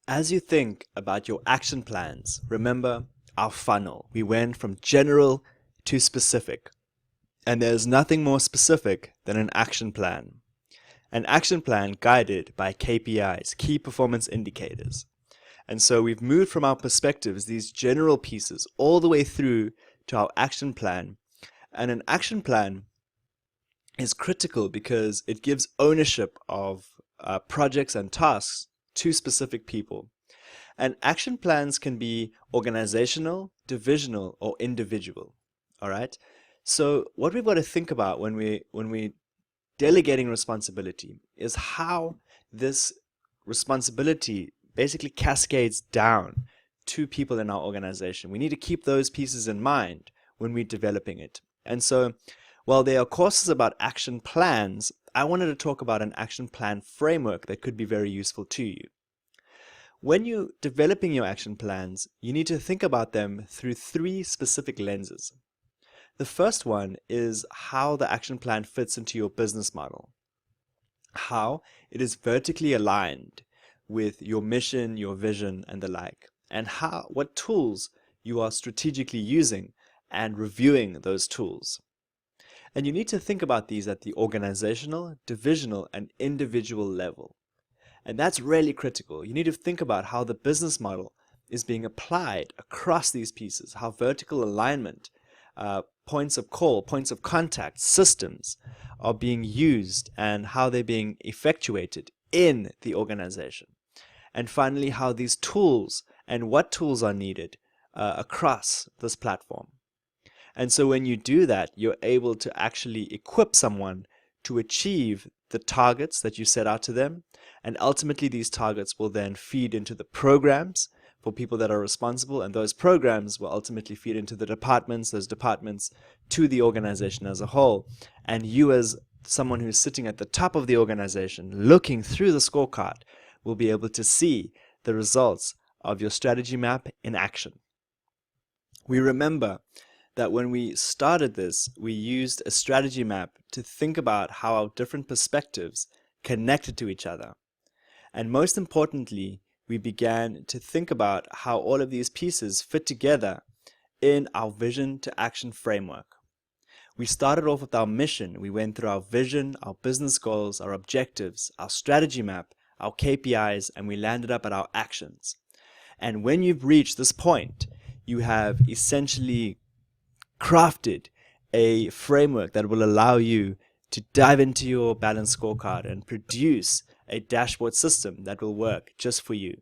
As you think about your action plans, remember our funnel. We went from general to specific. And there's nothing more specific than an action plan. An action plan guided by KPIs, key performance indicators. And so we've moved from our perspectives, these general pieces, all the way through to our action plan. And an action plan is critical because it gives ownership of projects and tasks to specific people. And action plans can be organizational, divisional, or individual. All right. So what we've got to think about when we delegating responsibility is how this responsibility basically cascades down to people in our organization. We need to keep those pieces in mind when we're developing it. And so while there are courses about action plans, I wanted to talk about an action plan framework that could be very useful to you. When you're developing your action plans, you need to think about them through three specific lenses. The first one is how the action plan fits into your business model, how it is vertically aligned with your mission, your vision, and the like, and what tools you are strategically using and reviewing those tools. And you need to think about these at the organizational, divisional, and individual level. And that's really critical. You need to think about how the business model is being applied across these pieces, how vertical alignment, points of call, points of contact, systems are being used and how they're being effectuated in the organization. And finally, how these tools and what tools are needed across this platform. And so when you do that, you're able to actually equip someone to achieve the targets that you set out to them. And ultimately, these targets will then feed into the programs for people that are responsible, and those programs will ultimately feed into the departments, those departments to the organization as a whole. And you, as someone who's sitting at the top of the organization, looking through the scorecard, will be able to see the results of your strategy map in action. We remember that when we started this, we used a strategy map to think about how our different perspectives connected to each other. And most importantly, we began to think about how all of these pieces fit together in our vision to action framework. We started off with our mission. We went through our vision, our business goals, our objectives, our strategy map, our KPIs, and we landed up at our actions. And when you've reached this point, you have essentially crafted a framework that will allow you to dive into your balanced scorecard and produce a dashboard system that will work just for you.